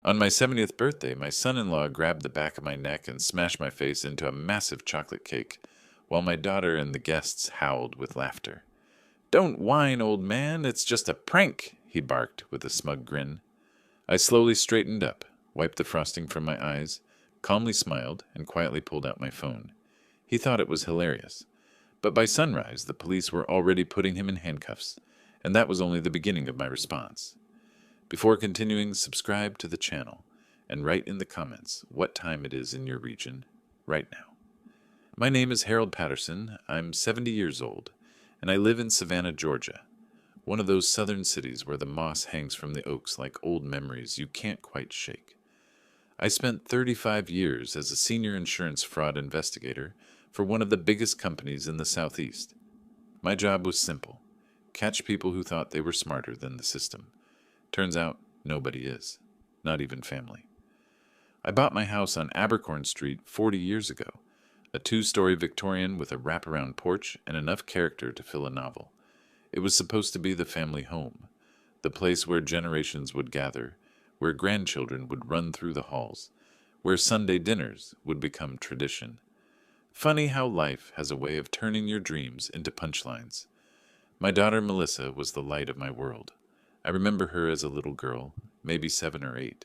On my 70th birthday, my son-in-law grabbed the back of my neck and smashed my face into a massive chocolate cake, while my daughter and the guests howled with laughter. "Don't whine, old man, it's just a prank," he barked with a smug grin. I slowly straightened up, wiped the frosting from my eyes, calmly smiled, and quietly pulled out my phone. He thought it was hilarious. But by sunrise, the police were already putting him in handcuffs, and that was only the beginning of my response. Before continuing, subscribe to the channel, and write in the comments what time it is in your region right now. My name is Harold Patterson. I'm 70 years old, and I live in Savannah, Georgia, one of those southern cities where the moss hangs from the oaks like old memories you can't quite shake. I spent 35 years as a senior insurance fraud investigator for one of the biggest companies in the Southeast. My job was simple: catch people who thought they were smarter than the system. Turns out, nobody is, not even family. I bought my house on Abercorn Street 40 years ago, a 2-story Victorian with a wraparound porch and enough character to fill a novel. It was supposed to be the family home, the place where generations would gather, where grandchildren would run through the halls, where Sunday dinners would become tradition. Funny how life has a way of turning your dreams into punchlines. My daughter Melissa was the light of my world. I remember her as a little girl, maybe 7 or 8,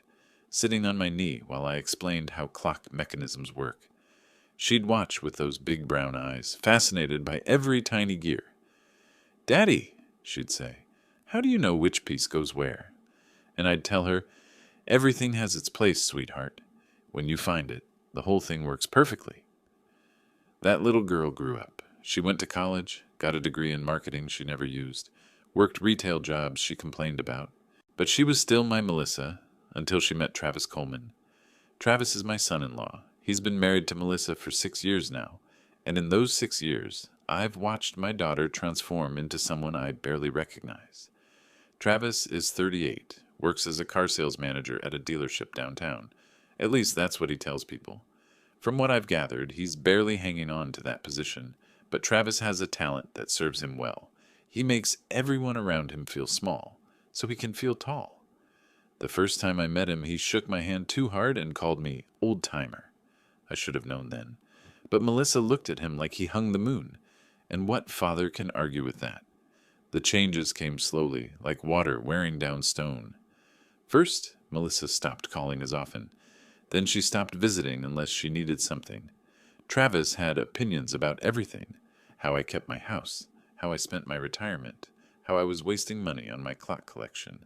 sitting on my knee while I explained how clock mechanisms work. She'd watch with those big brown eyes, fascinated by every tiny gear. "Daddy," she'd say, "how do you know which piece goes where?" And I'd tell her, "Everything has its place, sweetheart. When you find it, the whole thing works perfectly." That little girl grew up. She went to college, got a degree in marketing she never used, worked retail jobs she complained about. But she was still my Melissa until she met Travis Coleman. Travis is my son-in-law. He's been married to Melissa for 6 years now, and in those 6 years, I've watched my daughter transform into someone I barely recognize. Travis is 38, works as a car sales manager at a dealership downtown. At least that's what he tells people. From what I've gathered, he's barely hanging on to that position, but Travis has a talent that serves him well. He makes everyone around him feel small, so he can feel tall. The first time I met him, he shook my hand too hard and called me old-timer. I should have known then. But Melissa looked at him like he hung the moon, and what father can argue with that? The changes came slowly, like water wearing down stone. First, Melissa stopped calling as often. Then she stopped visiting unless she needed something. Travis had opinions about everything: how I kept my house, how I spent my retirement, how I was wasting money on my clock collection.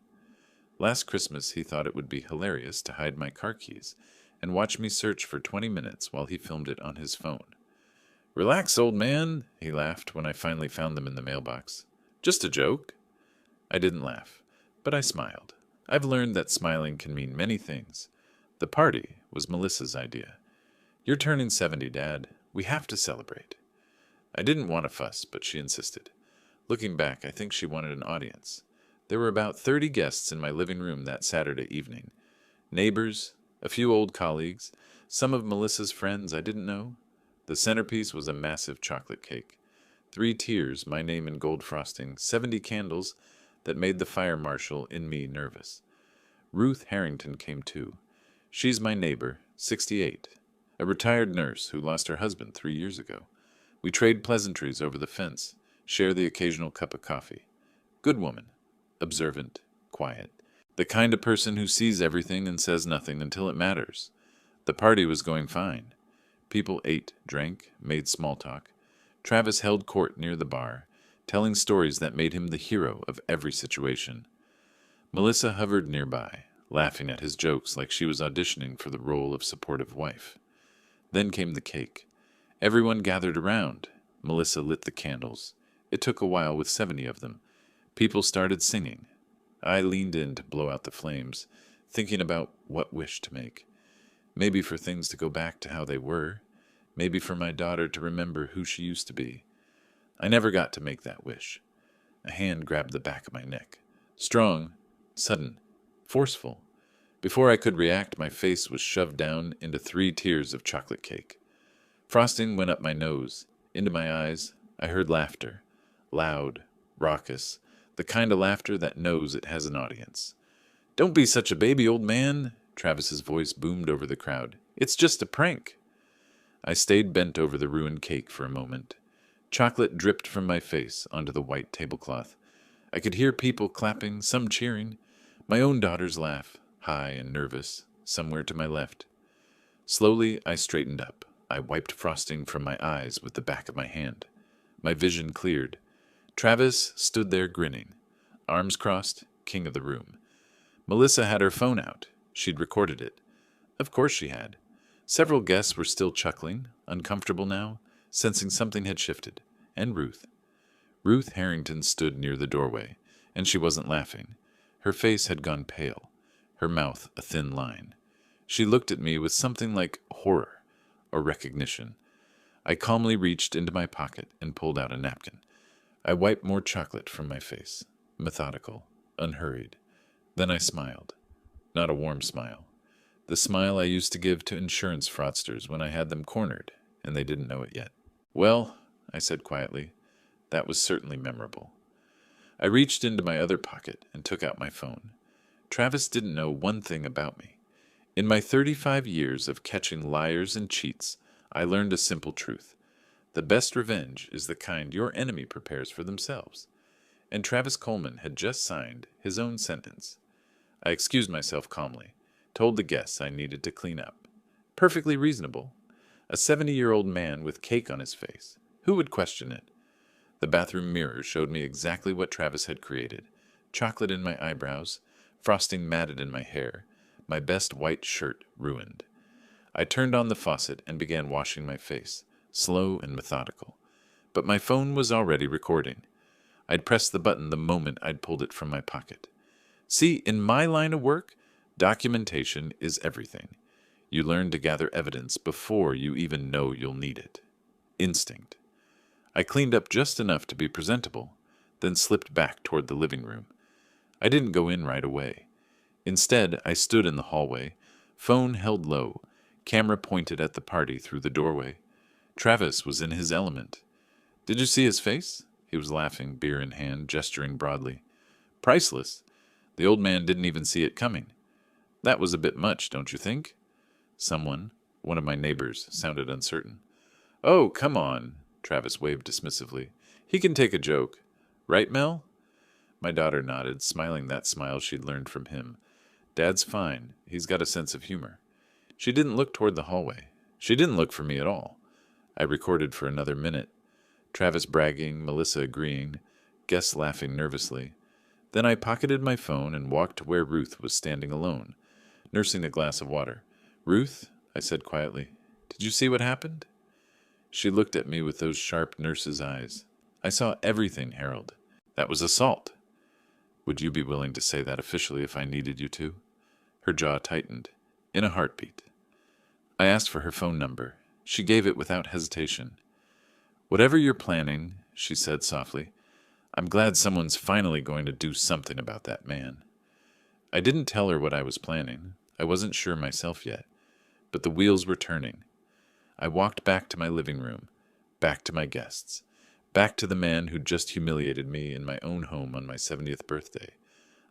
Last Christmas, he thought it would be hilarious to hide my car keys and watch me search for 20 minutes while he filmed it on his phone. "Relax, old man," he laughed when I finally found them in the mailbox. "Just a joke." I didn't laugh, but I smiled. I've learned that smiling can mean many things. The party was Melissa's idea. "You're turning 70, Dad. We have to celebrate." I didn't want to fuss, but she insisted. Looking back, I think she wanted an audience. There were about 30 guests in my living room that Saturday evening. Neighbors, a few old colleagues, some of Melissa's friends I didn't know. The centerpiece was a massive chocolate cake. 3 tiers, my name in gold frosting, 70 candles that made the fire marshal in me nervous. Ruth Harrington came too. She's my neighbor, 68, a retired nurse who lost her husband 3 years ago. We trade pleasantries over the fence, share the occasional cup of coffee. Good woman, observant, quiet, the kind of person who sees everything and says nothing until it matters. The party was going fine. People ate, drank, made small talk. Travis held court near the bar, telling stories that made him the hero of every situation. Melissa hovered nearby, laughing at his jokes like she was auditioning for the role of supportive wife. Then came the cake. Everyone gathered around. Melissa lit the candles. It took a while with 70 of them. People started singing. I leaned in to blow out the flames, thinking about what wish to make. Maybe for things to go back to how they were. Maybe for my daughter to remember who she used to be. I never got to make that wish. A hand grabbed the back of my neck. Strong, sudden, forceful. Before I could react, my face was shoved down into 3 tiers of chocolate cake. Frosting went up my nose, into my eyes. I heard laughter. Loud, raucous, the kind of laughter that knows it has an audience. "Don't be such a baby, old man," Travis's voice boomed over the crowd. It's just a prank. I stayed bent over the ruined cake for a moment. Chocolate dripped from my face onto the white tablecloth. I could hear people clapping, some cheering. My own daughter's laugh, high and nervous, somewhere to my left. Slowly, I straightened up. I wiped frosting from my eyes with the back of my hand. My vision cleared. Travis stood there grinning, arms crossed, king of the room. Melissa had her phone out. She'd recorded it. Of course she had. Several guests were still chuckling, uncomfortable now, sensing something had shifted. And Ruth. Ruth Harrington stood near the doorway, and she wasn't laughing. Her face had gone pale, her mouth a thin line. She looked at me with something like horror or recognition. I calmly reached into my pocket and pulled out a napkin. I wiped more chocolate from my face, methodical, unhurried. Then I smiled. Not a warm smile. The smile I used to give to insurance fraudsters when I had them cornered, and they didn't know it yet. Well, I said quietly, that was certainly memorable. I reached into my other pocket and took out my phone. Travis didn't know one thing about me. In my 35 years of catching liars and cheats, I learned a simple truth. The best revenge is the kind your enemy prepares for themselves. And Travis Coleman had just signed his own sentence. I excused myself calmly, told the guests I needed to clean up. Perfectly reasonable. A 70-year-old man with cake on his face. Who would question it? The bathroom mirror showed me exactly what Travis had created. Chocolate in my eyebrows, frosting matted in my hair, my best white shirt ruined. I turned on the faucet and began washing my face, slow and methodical. But my phone was already recording. I'd pressed the button the moment I'd pulled it from my pocket. See, in my line of work, documentation is everything. You learn to gather evidence before you even know you'll need it. Instinct. I cleaned up just enough to be presentable, then slipped back toward the living room. I didn't go in right away. Instead, I stood in the hallway, phone held low, camera pointed at the party through the doorway. Travis was in his element. Did you see his face? He was laughing, beer in hand, gesturing broadly. Priceless. The old man didn't even see it coming. That was a bit much, don't you think? Someone, one of my neighbors, sounded uncertain. Oh, come on, Travis waved dismissively. He can take a joke. Right, Mel? My daughter nodded, smiling that smile she'd learned from him. Dad's fine. He's got a sense of humor. She didn't look toward the hallway. She didn't look for me at all. I recorded for another minute. Travis bragging, Melissa agreeing, guests laughing nervously. Then I pocketed my phone and walked to where Ruth was standing alone, nursing a glass of water. Ruth, I said quietly, did you see what happened? She looked at me with those sharp nurse's eyes. I saw everything, Harold. That was assault. Would you be willing to say that officially if I needed you to? Her jaw tightened. In a heartbeat. I asked for her phone number. She gave it without hesitation. Whatever you're planning, she said softly, I'm glad someone's finally going to do something about that man. I didn't tell her what I was planning. I wasn't sure myself yet. But the wheels were turning. I walked back to my living room, back to my guests, back to the man who'd just humiliated me in my own home on my 70th birthday.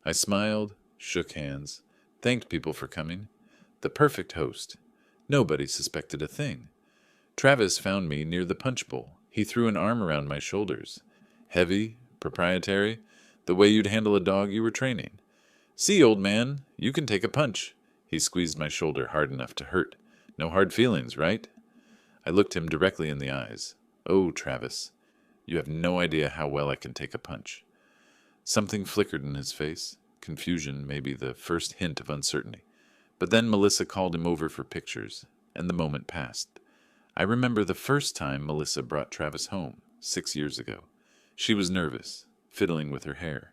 I smiled, shook hands, thanked people for coming. The perfect host. Nobody suspected a thing. Travis found me near the punch bowl. He threw an arm around my shoulders. Heavy, proprietary, the way you'd handle a dog you were training. See, old man, you can take a punch. He squeezed my shoulder hard enough to hurt. No hard feelings, right? I looked him directly in the eyes. Oh, Travis, you have no idea how well I can take a punch. Something flickered in his face. Confusion, maybe the first hint of uncertainty. But then Melissa called him over for pictures, and the moment passed. I remember the first time Melissa brought Travis home, 6 years ago. She was nervous, fiddling with her hair.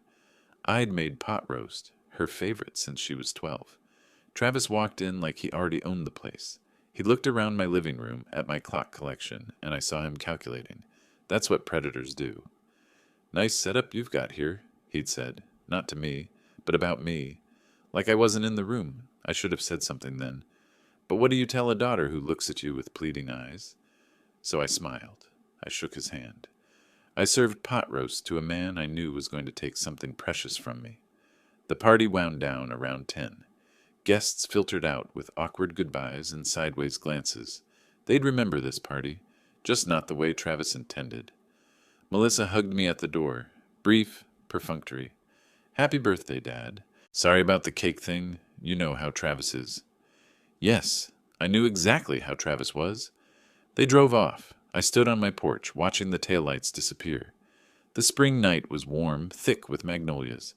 I'd made pot roast, her favorite since she was 12. Travis walked in like he already owned the place. He looked around my living room at my clock collection, and I saw him calculating. That's what predators do. Nice setup you've got here, he'd said. Not to me, but about me. Like I wasn't in the room. I should have said something then. But what do you tell a daughter who looks at you with pleading eyes? So I smiled. I shook his hand. I served pot roast to a man I knew was going to take something precious from me. The party wound down around 10. Guests filtered out with awkward goodbyes and sideways glances. They'd remember this party, just not the way Travis intended. Melissa hugged me at the door, brief, perfunctory. "Happy birthday, Dad. Sorry about the cake thing. You know how Travis is." Yes, I knew exactly how Travis was. They drove off. I stood on my porch, watching the taillights disappear. The spring night was warm, thick with magnolias.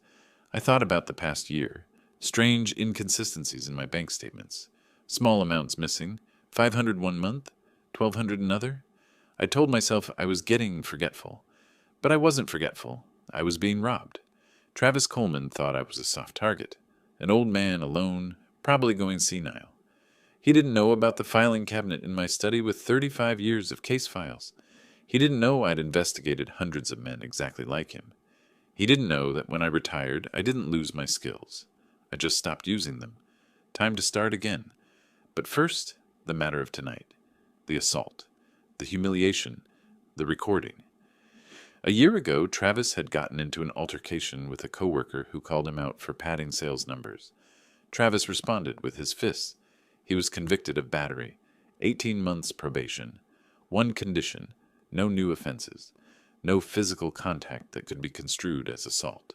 I thought about the past year. Strange inconsistencies in my bank statements. Small amounts missing. 500 one month, 1,200 another. I told myself I was getting forgetful. But I wasn't forgetful. I was being robbed. Travis Coleman thought I was a soft target. An old man alone, probably going senile. He didn't know about the filing cabinet in my study with 35 years of case files. He didn't know I'd investigated hundreds of men exactly like him. He didn't know that when I retired, I didn't lose my skills. I just stopped using them. Time to start again. But first, the matter of tonight. The assault. The humiliation. The recording. A year ago, Travis had gotten into an altercation with a coworker who called him out for padding sales numbers. Travis responded with his fists. He was convicted of battery, 18 months probation, one condition, no new offenses, no physical contact that could be construed as assault.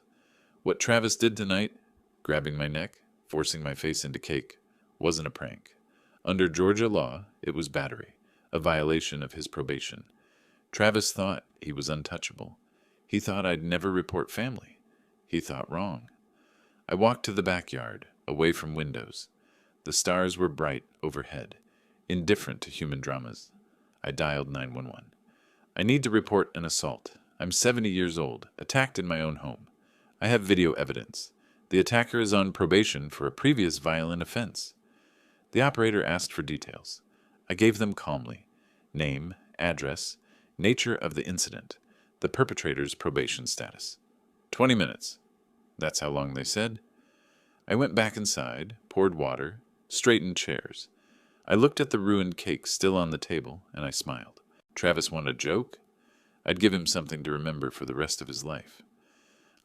What Travis did tonight, grabbing my neck, forcing my face into cake, wasn't a prank. Under Georgia law, it was battery, a violation of his probation. Travis thought he was untouchable. He thought I'd never report family. He thought wrong. I walked to the backyard, away from windows. The stars were bright overhead, indifferent to human dramas. I dialed 911. "I need to report an assault. I'm 70 years old, attacked in my own home. I have video evidence. The attacker is on probation for a previous violent offense." The operator asked for details. I gave them calmly. Name, address, nature of the incident, the perpetrator's probation status. 20 minutes. That's how long they said. I went back inside, poured water, straightened chairs. I looked at the ruined cake still on the table, and I smiled. Travis wanted a joke? I'd give him something to remember for the rest of his life.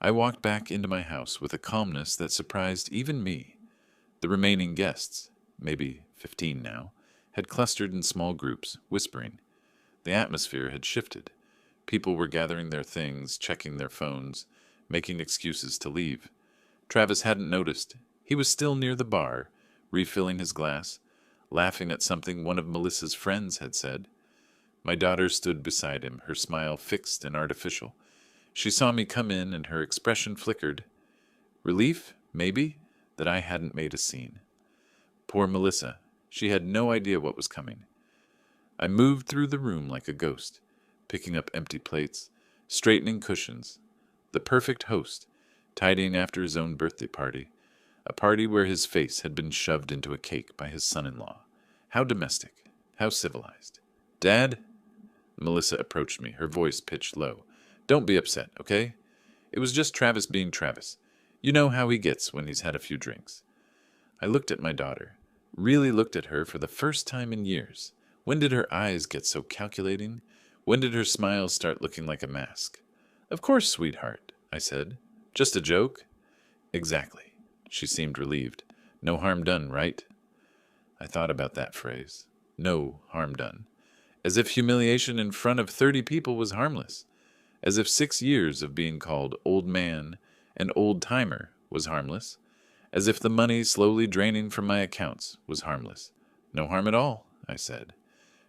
I walked back into my house with a calmness that surprised even me. The remaining guests, maybe 15 now, had clustered in small groups, whispering. The atmosphere had shifted. People were gathering their things, checking their phones, making excuses to leave. Travis hadn't noticed. He was still near the bar, refilling his glass, laughing at something one of Melissa's friends had said. My daughter stood beside him, her smile fixed and artificial. She saw me come in, and her expression flickered. Relief, maybe, that I hadn't made a scene. Poor Melissa. She had no idea what was coming. I moved through the room like a ghost, picking up empty plates, straightening cushions. The perfect host, tidying after his own birthday party, a party where his face had been shoved into a cake by his son-in-law. How domestic, how civilized. "Dad?" Melissa approached me, her voice pitched low. "Don't be upset, okay? It was just Travis being Travis. You know how he gets when he's had a few drinks." I looked at my daughter, really looked at her for the first time in years. When did her eyes get so calculating? When did her smile start looking like a mask? "Of course, sweetheart," I said. "Just a joke?" "Exactly." She seemed relieved. "No harm done, right?" I thought about that phrase. No harm done. As if humiliation in front of 30 people was harmless. As if 6 years of being called old man and old timer was harmless. As if the money slowly draining from my accounts was harmless. "No harm at all," I said.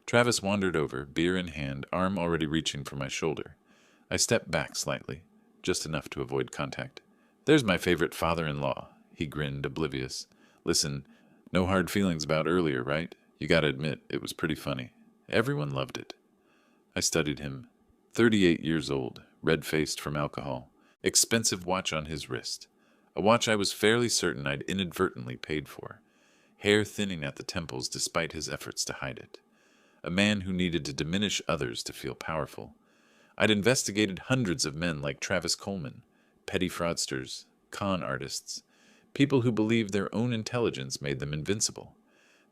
Travis wandered over, beer in hand, arm already reaching for my shoulder. I stepped back slightly, just enough to avoid contact. "There's my favorite father-in-law," he grinned, oblivious. "Listen, no hard feelings about earlier, right? You gotta admit, it was pretty funny. Everyone loved it." I studied him. 38 years old, red-faced from alcohol. Expensive watch on his wrist. A watch I was fairly certain I'd inadvertently paid for. Hair thinning at the temples despite his efforts to hide it. A man who needed to diminish others to feel powerful. I'd investigated hundreds of men like Travis Coleman, petty fraudsters, con artists, people who believed their own intelligence made them invincible.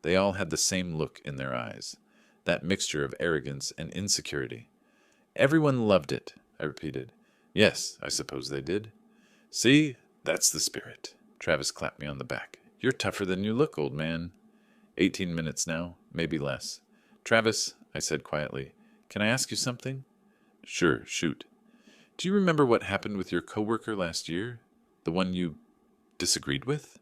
They all had the same look in their eyes, that mixture of arrogance and insecurity. "Everyone loved it," I repeated. "Yes, I suppose they did." "See, that's the spirit." Travis clapped me on the back. You're tougher than you look, old man. 18 minutes now, maybe less. Travis, I said quietly, can I ask you something? Sure, shoot. Do you remember what happened with your coworker last year? The one you disagreed with?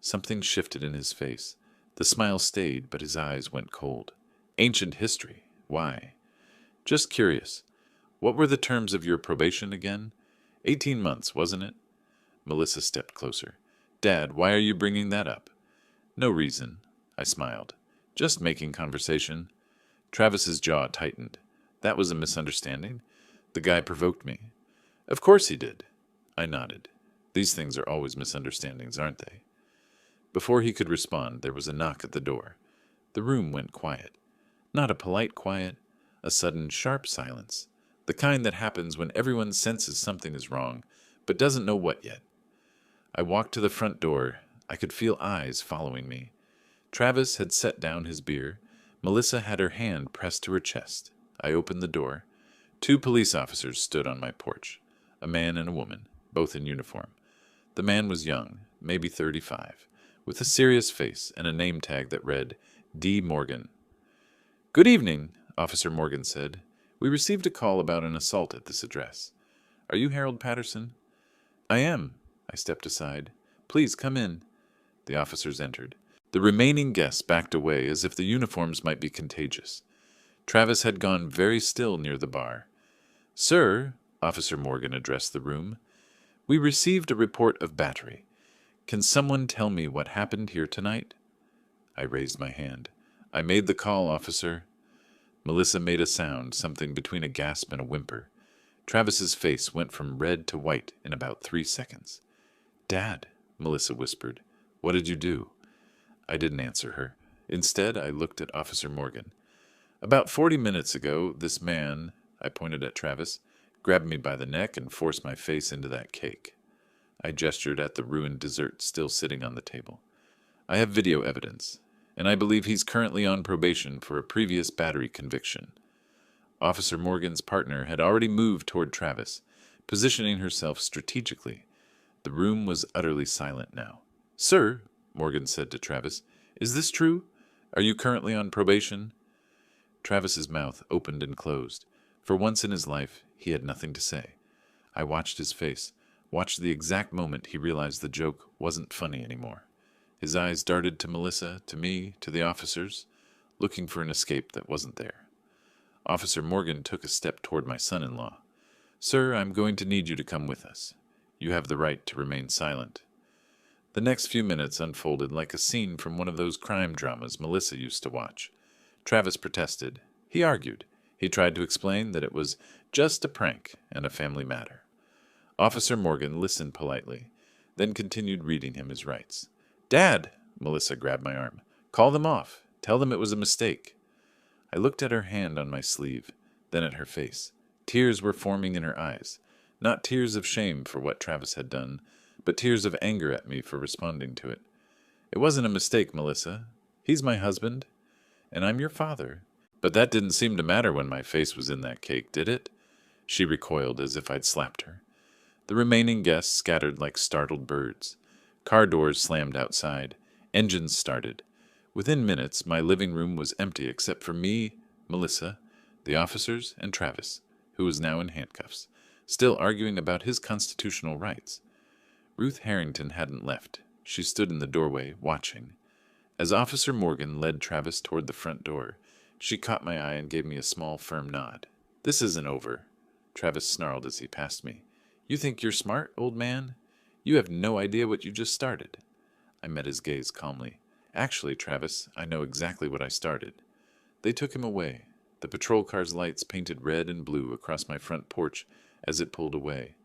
Something shifted in his face. The smile stayed, but his eyes went cold. Ancient history. Why? Just curious. What were the terms of your probation again? 18 months, wasn't it? Melissa stepped closer. Dad, why are you bringing that up? No reason. I smiled. Just making conversation. Travis's jaw tightened. That was a misunderstanding. The guy provoked me. Of course he did. I nodded. These things are always misunderstandings, aren't they? Before he could respond, there was a knock at the door. The room went quiet. Not a polite quiet, a sudden sharp silence. The kind that happens when everyone senses something is wrong, but doesn't know what yet. I walked to the front door. I could feel eyes following me. Travis had set down his beer. Melissa had her hand pressed to her chest. I opened the door. 2 police officers stood on my porch, a man and a woman, both in uniform. The man was young, maybe 35, with a serious face and a name tag that read, D. Morgan. Good evening, Officer Morgan said. We received a call about an assault at this address. Are you Harold Patterson? I am. I stepped aside. Please come in. The officers entered. The remaining guests backed away as if the uniforms might be contagious. Travis had gone very still near the bar. Sir, Officer Morgan addressed the room, we received a report of battery. Can someone tell me what happened here tonight? I raised my hand. I made the call, officer. Melissa made a sound, something between a gasp and a whimper. Travis's face went from red to white in about 3 seconds. Dad, Melissa whispered, what did you do? I didn't answer her. Instead, I looked at Officer Morgan. About 40 minutes ago, this man, I pointed at Travis, grabbed me by the neck and forced my face into that cake. I gestured at the ruined dessert still sitting on the table. I have video evidence, and I believe he's currently on probation for a previous battery conviction. Officer Morgan's partner had already moved toward Travis, positioning herself strategically. The room was utterly silent now. Sir, Morgan said to Travis, is this true? Are you currently on probation? Travis's mouth opened and closed. For once in his life, he had nothing to say. I watched his face, watched the exact moment he realized the joke wasn't funny anymore. His eyes darted to Melissa, to me, to the officers, looking for an escape that wasn't there. Officer Morgan took a step toward my son-in-law. Sir, I'm going to need you to come with us. You have the right to remain silent. The next few minutes unfolded like a scene from one of those crime dramas Melissa used to watch. Travis protested. He argued. He tried to explain that it was just a prank and a family matter. Officer Morgan listened politely, then continued reading him his rights. Dad, Melissa grabbed my arm. Call them off. Tell them it was a mistake. I looked at her hand on my sleeve, then at her face. Tears were forming in her eyes. Not tears of shame for what Travis had done, but tears of anger at me for responding to it. It wasn't a mistake, Melissa. He's my husband, and I'm your father. But that didn't seem to matter when my face was in that cake, did it? She recoiled as if I'd slapped her. The remaining guests scattered like startled birds. Car doors slammed outside. Engines started. Within minutes, my living room was empty except for me, Melissa, the officers, and Travis, who was now in handcuffs, still arguing about his constitutional rights. Ruth Harrington hadn't left. She stood in the doorway, watching. As Officer Morgan led Travis toward the front door, she caught my eye and gave me a small, firm nod. This isn't over, Travis snarled as he passed me. You think you're smart, old man? You have no idea what you just started. I met his gaze calmly. Actually, Travis, I know exactly what I started. They took him away. The patrol car's lights painted red and blue across my front porch as it pulled away.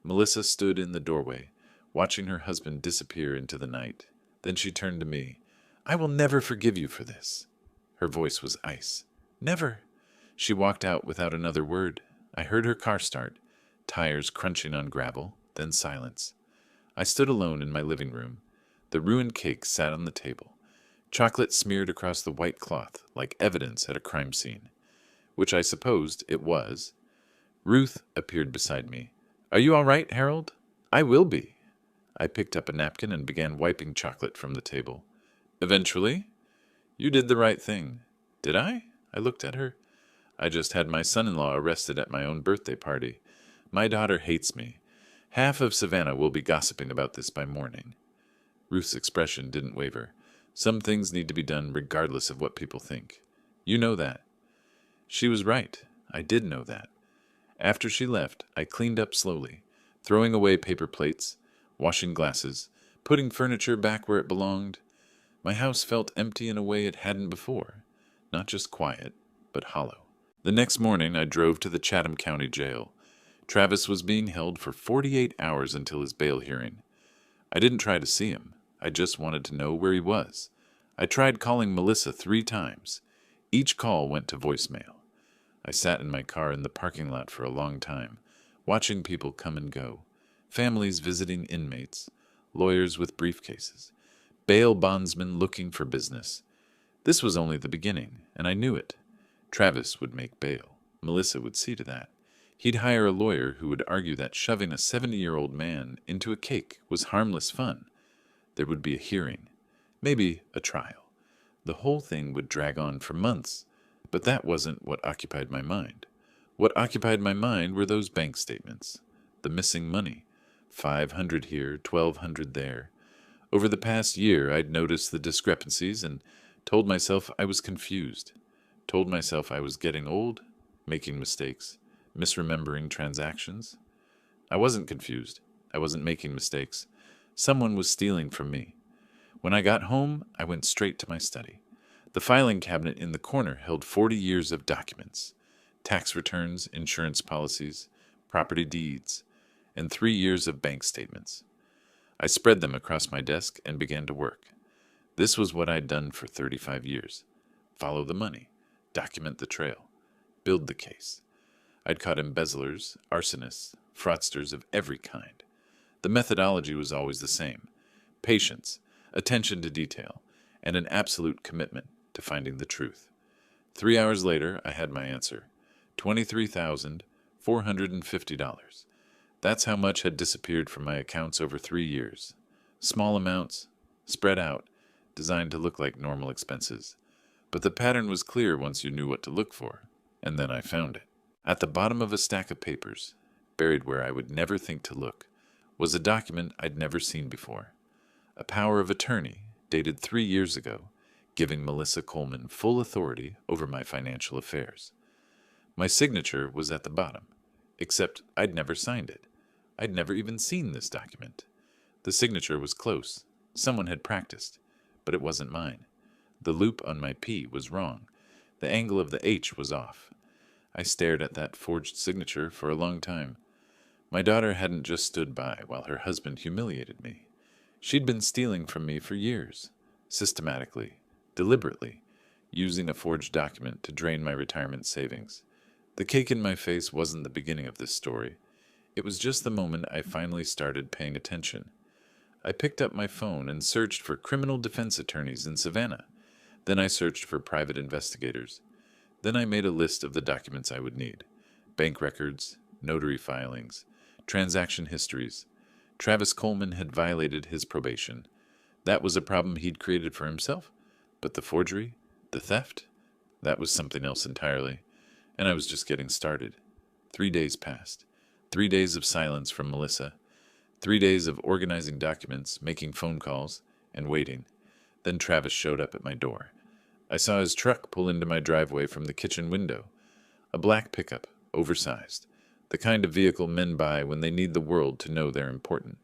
Melissa stood in the doorway, watching her husband disappear into the night. Then she turned to me. I will never forgive you for this. Her voice was ice. Never. She walked out without another word. I heard her car start, tires crunching on gravel, then silence. I stood alone in my living room. The ruined cake sat on the table, chocolate smeared across the white cloth like evidence at a crime scene, which I supposed it was. Ruth appeared beside me. Are you all right, Harold? I will be. I picked up a napkin and began wiping chocolate from the table. Eventually, you did the right thing. Did I? I looked at her. I just had my son-in-law arrested at my own birthday party. My daughter hates me. Half of Savannah will be gossiping about this by morning. Ruth's expression didn't waver. Some things need to be done regardless of what people think. You know that. She was right. I did know that. After she left, I cleaned up slowly, throwing away paper plates, washing glasses, putting furniture back where it belonged. My house felt empty in a way it hadn't before. Not just quiet, but hollow. The next morning, I drove to the Chatham County Jail. Travis was being held for 48 hours until his bail hearing. I didn't try to see him. I just wanted to know where he was. I tried calling Melissa 3 times. Each call went to voicemail. I sat in my car in the parking lot for a long time, watching people come and go, families visiting inmates, lawyers with briefcases, bail bondsmen looking for business. This was only the beginning, and I knew it. Travis would make bail. Melissa would see to that. He'd hire a lawyer who would argue that shoving a 70-year-old man into a cake was harmless fun. There would be a hearing, maybe a trial. The whole thing would drag on for months, but that wasn't what occupied my mind. What occupied my mind were those bank statements, the missing money, $500 here, $1,200 there. Over the past year, I'd noticed the discrepancies and told myself I was confused. Told myself I was getting old, making mistakes, misremembering transactions. I wasn't confused. I wasn't making mistakes. Someone was stealing from me. When I got home, I went straight to my study. The filing cabinet in the corner held 40 years of documents, tax returns, insurance policies, property deeds, and 3 years of bank statements. I spread them across my desk and began to work. This was what I'd done for 35 years. Follow the money, document the trail, build the case. I'd caught embezzlers, arsonists, fraudsters of every kind. The methodology was always the same: patience, attention to detail, and an absolute commitment to finding the truth. 3 hours later, I had my answer: $23,450. That's how much had disappeared from my accounts over 3 years. Small amounts, spread out, designed to look like normal expenses. But the pattern was clear once you knew what to look for, and then I found it. At the bottom of a stack of papers, buried where I would never think to look, was a document I'd never seen before. A power of attorney, dated 3 years ago, giving Melissa Coleman full authority over my financial affairs. My signature was at the bottom, except I'd never signed it. I'd never even seen this document. The signature was close. Someone had practiced, but it wasn't mine. The loop on my P was wrong. The angle of the H was off. I stared at that forged signature for a long time. My daughter hadn't just stood by while her husband humiliated me. She'd been stealing from me for years, systematically, deliberately, using a forged document to drain my retirement savings. The cake in my face wasn't the beginning of this story. It was just the moment I finally started paying attention. I picked up my phone and searched for criminal defense attorneys in Savannah. Then I searched for private investigators. Then I made a list of the documents I would need: bank records, notary filings, transaction histories. Travis Coleman had violated his probation. That was a problem he'd created for himself. But the forgery, the theft, that was something else entirely. And I was just getting started. 3 days passed. 3 days of silence from Melissa. 3 days of organizing documents, making phone calls, and waiting. Then Travis showed up at my door. I saw his truck pull into my driveway from the kitchen window. A black pickup, oversized. The kind of vehicle men buy when they need the world to know they're important.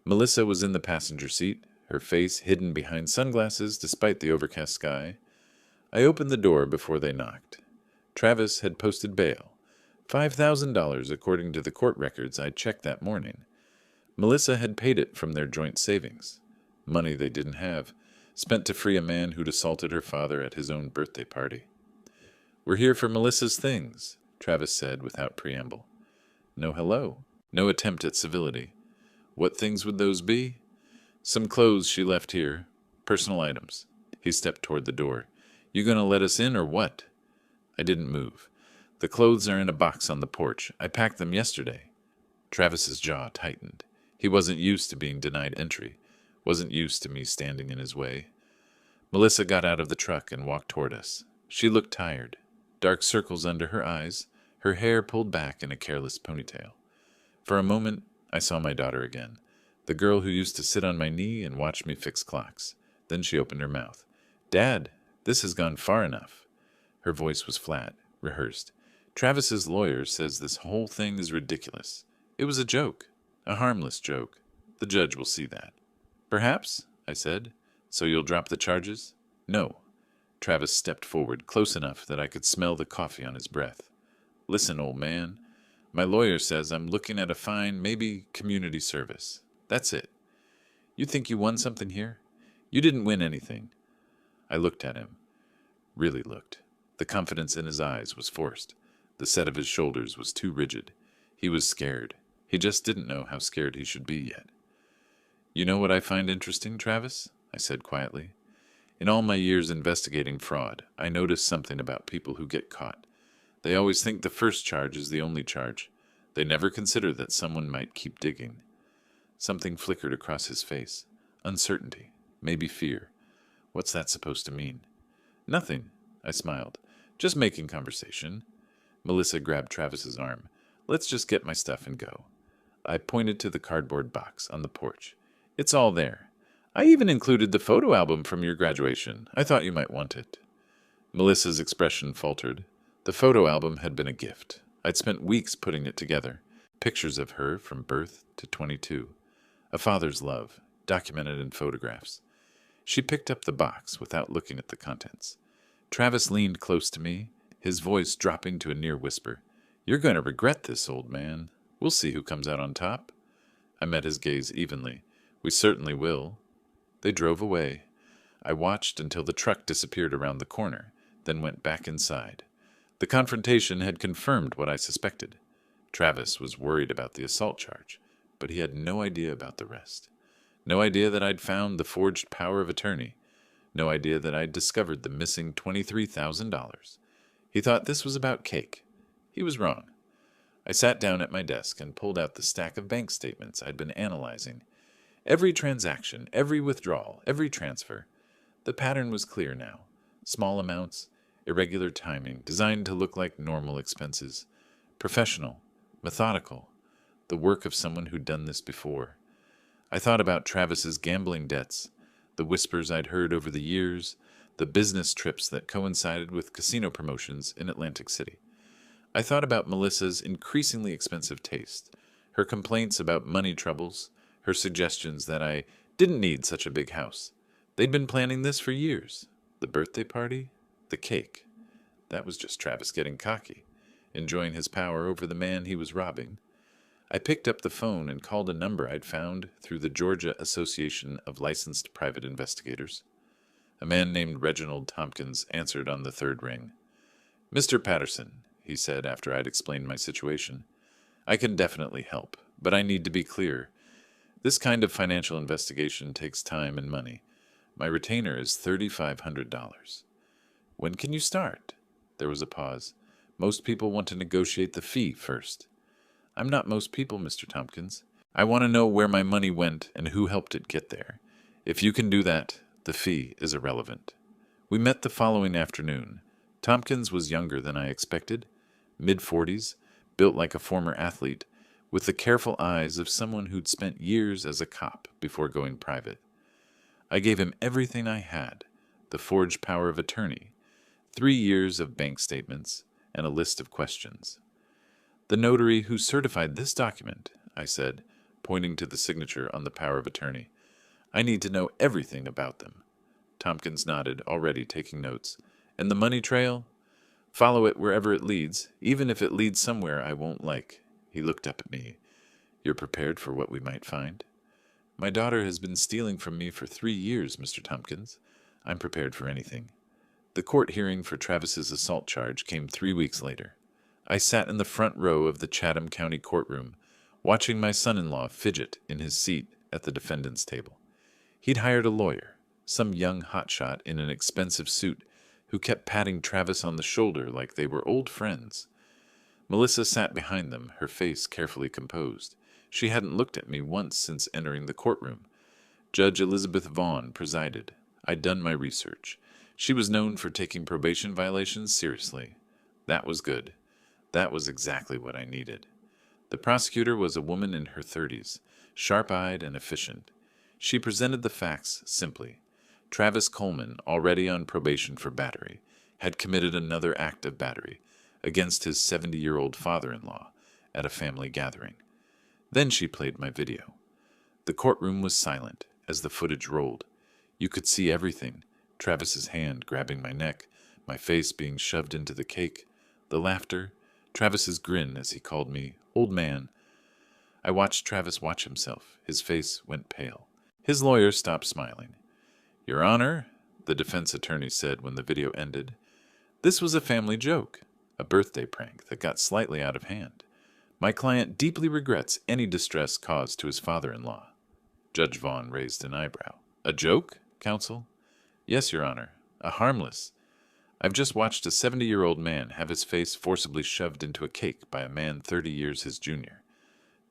Melissa was in the passenger seat, her face hidden behind sunglasses despite the overcast sky. I opened the door before they knocked. Travis had posted bail, $5,000 according to the court records I'd checked that morning. Melissa had paid it from their joint savings, money they didn't have, spent to free a man who'd assaulted her father at his own birthday party. "We're here for Melissa's things," Travis said without preamble. No hello, no attempt at civility. What things would those be? Some clothes she left here, personal items. He stepped toward the door. "You gonna let us in or what?" I didn't move. "The clothes are in a box on the porch. I packed them yesterday." Travis's jaw tightened. He wasn't used to being denied entry, wasn't used to me standing in his way. Melissa got out of the truck and walked toward us. She looked tired, dark circles under her eyes, her hair pulled back in a careless ponytail. For a moment, I saw my daughter again, the girl who used to sit on my knee and watch me fix clocks. Then she opened her mouth. "Dad, this has gone far enough." Her voice was flat, rehearsed. "Travis's lawyer says this whole thing is ridiculous. It was a joke, a harmless joke. The judge will see that." "Perhaps," I said. "So you'll drop the charges?" "No." Travis stepped forward, close enough that I could smell the coffee on his breath. "Listen, old man. My lawyer says I'm looking at a fine, maybe community service. That's it. You think you won something here? You didn't win anything." I looked at him. Really looked. The confidence in his eyes was forced. The set of his shoulders was too rigid. He was scared. He just didn't know how scared he should be yet. "You know what I find interesting, Travis?" I said quietly. "In all my years investigating fraud, I noticed something about people who get caught. They always think the first charge is the only charge. They never consider that someone might keep digging." Something flickered across his face. Uncertainty. Maybe fear. What's that supposed to mean? "Nothing," I smiled. "Just making conversation." Melissa grabbed Travis's arm. "Let's just get my stuff and go." I pointed to the cardboard box on the porch. "It's all there. I even included the photo album from your graduation. I thought you might want it." Melissa's expression faltered. The photo album had been a gift. I'd spent weeks putting it together. Pictures of her from birth to 22. A father's love, documented in photographs. She picked up the box without looking at the contents. Travis leaned close to me, his voice dropping to a near whisper. "You're going to regret this, old man. We'll see who comes out on top." I met his gaze evenly. "We certainly will." They drove away. I watched until the truck disappeared around the corner, then went back inside. The confrontation had confirmed what I suspected. Travis was worried about the assault charge, but he had no idea about the rest. No idea that I'd found the forged power of attorney. No idea that I'd discovered the missing $23,000. He thought this was about cake. He was wrong. I sat down at my desk and pulled out the stack of bank statements I'd been analyzing. Every transaction, every withdrawal, every transfer. The pattern was clear now. Small amounts, irregular timing, designed to look like normal expenses. Professional, methodical, the work of someone who'd done this before. I thought about Travis's gambling debts, the whispers I'd heard over the years, the business trips that coincided with casino promotions in Atlantic City. I thought about Melissa's increasingly expensive taste, her complaints about money troubles, her suggestions that I didn't need such a big house. They'd been planning this for years. The birthday party, the cake. That was just Travis getting cocky, enjoying his power over the man he was robbing. I picked up the phone and called a number I'd found through the Georgia Association of Licensed Private Investigators. A man named Reginald Tompkins answered on the third ring. "Mr. Patterson," he said after I'd explained my situation, "I can definitely help, but I need to be clear. This kind of financial investigation takes time and money. My retainer is $3,500. "When can you start?" There was a pause. "Most people want to negotiate the fee first." "I'm not most people, Mr. Tompkins. I want to know where my money went and who helped it get there. If you can do that, the fee is irrelevant." We met the following afternoon. Tompkins was younger than I expected, mid-40s, built like a former athlete, with the careful eyes of someone who'd spent years as a cop before going private. I gave him everything I had, the forged power of attorney, 3 years of bank statements, and a list of questions. "The notary who certified this document," I said, pointing to the signature on the power of attorney. "I need to know everything about them." Tompkins nodded, already taking notes. "And the money trail? Follow it wherever it leads, even if it leads somewhere I won't like." He looked up at me. "You're prepared for what we might find?" "My daughter has been stealing from me for 3 years, Mr. Tompkins. I'm prepared for anything." The court hearing for Travis's assault charge came 3 weeks later. I sat in the front row of the Chatham County courtroom, watching my son-in-law fidget in his seat at the defendant's table. He'd hired a lawyer, some young hotshot in an expensive suit, who kept patting Travis on the shoulder like they were old friends. Melissa sat behind them, her face carefully composed. She hadn't looked at me once since entering the courtroom. Judge Elizabeth Vaughn presided. I'd done my research. She was known for taking probation violations seriously. That was good. That was exactly what I needed. The prosecutor was a woman in her 30s, sharp-eyed and efficient. She presented the facts simply. Travis Coleman, already on probation for battery, had committed another act of battery against his 70-year-old father-in-law at a family gathering. Then she played my video. The courtroom was silent as the footage rolled. You could see everything. Travis's hand grabbing my neck, my face being shoved into the cake, the laughter, Travis's grin as he called me old man. I watched Travis watch himself. His face went pale. His lawyer stopped smiling. Your Honor, the defense attorney said when the video ended, this was a family joke, a birthday prank that got slightly out of hand. My client deeply regrets any distress caused to his father-in-law. Judge Vaughn raised an eyebrow. A joke, counsel? Yes, Your Honor. A harmless. I've just watched a 70-year-old man have his face forcibly shoved into a cake by a man 30 years his junior.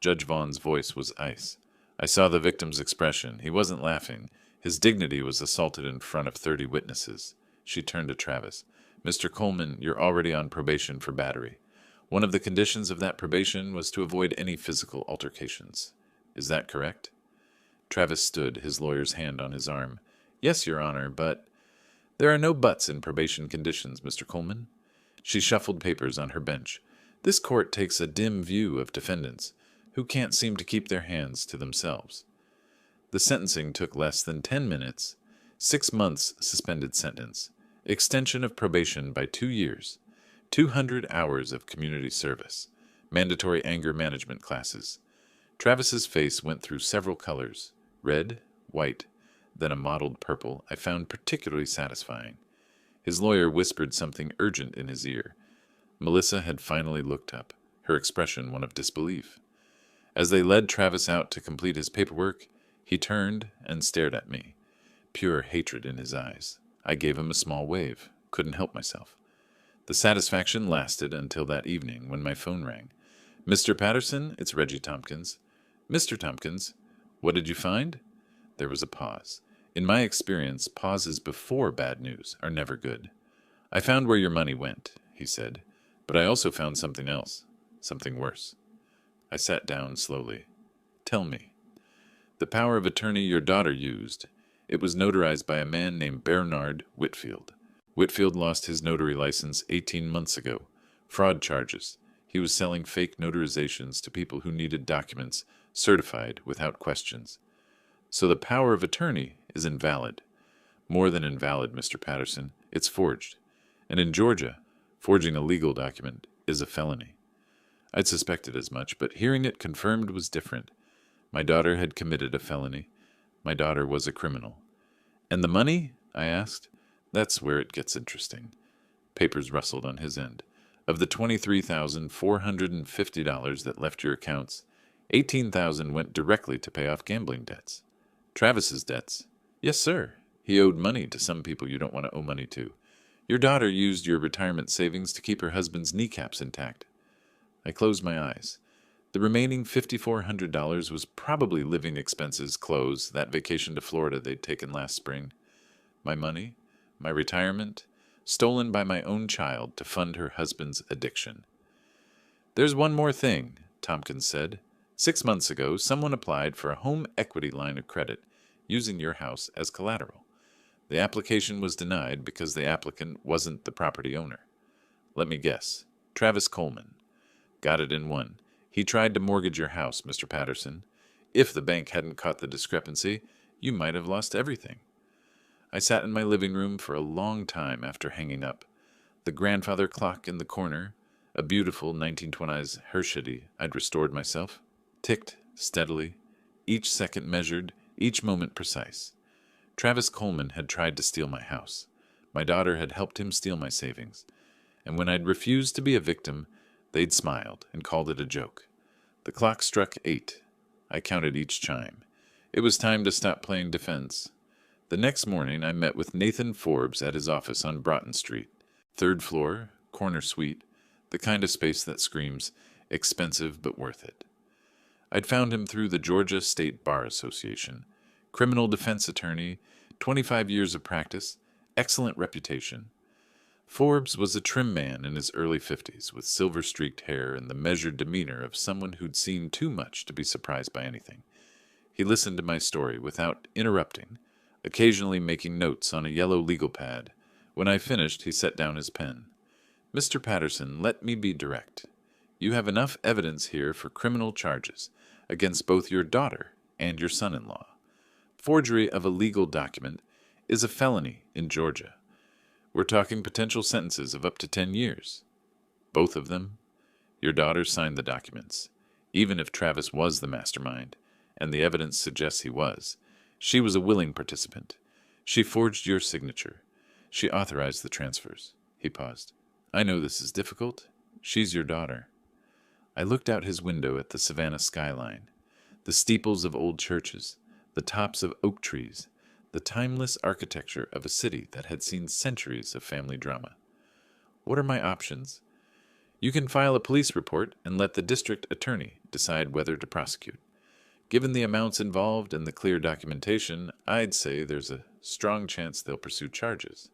Judge Vaughn's voice was ice. I saw the victim's expression. He wasn't laughing. His dignity was assaulted in front of 30 witnesses. She turned to Travis. Mr. Coleman, you're already on probation for battery. One of the conditions of that probation was to avoid any physical altercations. Is that correct? Travis stood, his lawyer's hand on his arm. Yes, Your Honor, but... There are no buts in probation conditions, Mr. Coleman. She shuffled papers on her bench. This court takes a dim view of defendants who can't seem to keep their hands to themselves. The sentencing took less than 10 minutes, 6 months suspended sentence, extension of probation by 2 years, 200 hours of community service, mandatory anger management classes. Travis's face went through several colors, red, white, then a mottled purple I found particularly satisfying. His lawyer whispered something urgent in his ear. Melissa had finally looked up, her expression one of disbelief. As they led Travis out to complete his paperwork, he turned and stared at me, pure hatred in his eyes. I gave him a small wave, couldn't help myself. The satisfaction lasted until that evening when my phone rang. Mr. Patterson, it's Reggie Tompkins. Mr. Tompkins, what did you find? There was a pause. In my experience, pauses before bad news are never good. I found where your money went, he said, but I also found something else, something worse. I sat down slowly. Tell me. The power of attorney your daughter used. It was notarized by a man named Bernard Whitfield. Whitfield lost his notary license 18 months ago. Fraud charges. He was selling fake notarizations to people who needed documents certified without questions. So the power of attorney is invalid. More than invalid, Mr. Patterson. It's forged. And in Georgia, forging a legal document is a felony. I'd suspected as much, but hearing it confirmed was different. My daughter had committed a felony. My daughter was a criminal. And the money? I asked. That's where it gets interesting. Papers rustled on his end. Of the $23,450 that left your accounts, $18,000 went directly to pay off gambling debts. Travis's debts. Yes, sir. He owed money to some people you don't want to owe money to. Your daughter used your retirement savings to keep her husband's kneecaps intact. I closed my eyes. The remaining $5,400 was probably living expenses, clothes, that vacation to Florida they'd taken last spring. My money, my retirement, stolen by my own child to fund her husband's addiction. There's one more thing, Tompkins said. 6 months ago, someone applied for a home equity line of credit using your house as collateral. The application was denied because the applicant wasn't the property owner. Let me guess. Travis Coleman. Got it in one. He tried to mortgage your house, Mr. Patterson. If the bank hadn't caught the discrepancy, you might have lost everything. I sat in my living room for a long time after hanging up. The grandfather clock in the corner, a beautiful 1920s Hershey I'd restored myself, ticked steadily, each second measured, each moment precise. Travis Coleman had tried to steal my house. My daughter had helped him steal my savings. And when I'd refused to be a victim, they'd smiled and called it a joke. The clock struck 8. I counted each chime. It was time to stop playing defense. The next morning, I met with Nathan Forbes at his office on Broughton Street. 3rd floor, corner suite, the kind of space that screams, expensive but worth it. I'd found him through the Georgia State Bar Association. Criminal defense attorney, 25 years of practice, excellent reputation. Forbes was a trim man in his early 50s, with silver-streaked hair and the measured demeanor of someone who'd seen too much to be surprised by anything. He listened to my story without interrupting, occasionally making notes on a yellow legal pad. When I finished, he set down his pen. "Mr. Patterson, let me be direct. You have enough evidence here for criminal charges against both your daughter and your son-in-law. Forgery of a legal document is a felony in Georgia. We're talking potential sentences of up to 10 years. Both of them. Your daughter signed the documents. Even if Travis was the mastermind, and the evidence suggests he was, she was a willing participant. She forged your signature. She authorized the transfers." He paused. "I know this is difficult. She's your daughter." I looked out his window at the Savannah skyline, the steeples of old churches, the tops of oak trees, the timeless architecture of a city that had seen centuries of family drama. "What are my options? You can file a police report and let the district attorney decide whether to prosecute. Given the amounts involved and the clear documentation, I'd say there's a strong chance they'll pursue charges."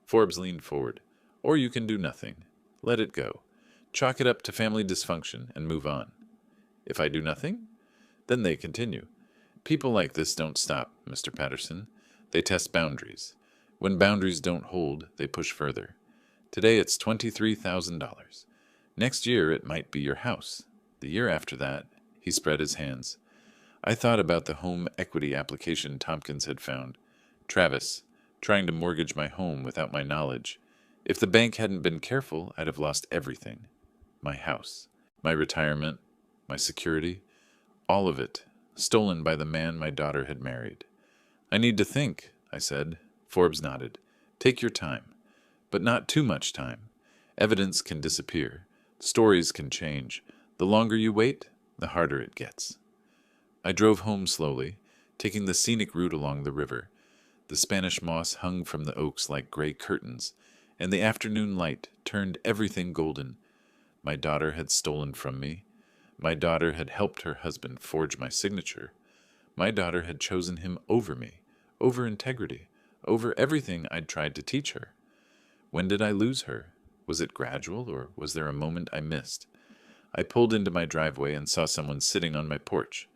Forbes leaned forward. "Or you can do nothing. Let it go. Chalk it up to family dysfunction and move on." "If I do nothing?" "Then they continue. People like this don't stop, Mr. Patterson. They test boundaries. When boundaries don't hold, they push further. Today it's $23,000. Next year it might be your house. The year after that," he spread his hands. I thought about the home equity application Tompkins had found. Travis, trying to mortgage my home without my knowledge. If the bank hadn't been careful, I'd have lost everything. My house, my retirement, my security, all of it, stolen by the man my daughter had married. "I need to think," I said. Forbes nodded. "Take your time, but not too much time. Evidence can disappear. Stories can change. The longer you wait, the harder it gets." I drove home slowly, taking the scenic route along the river. The Spanish moss hung from the oaks like gray curtains, and the afternoon light turned everything golden. My daughter had stolen from me. My daughter had helped her husband forge my signature. My daughter had chosen him over me, over integrity, over everything I'd tried to teach her. When did I lose her? Was it gradual, or was there a moment I missed? I pulled into my driveway and saw someone sitting on my porch.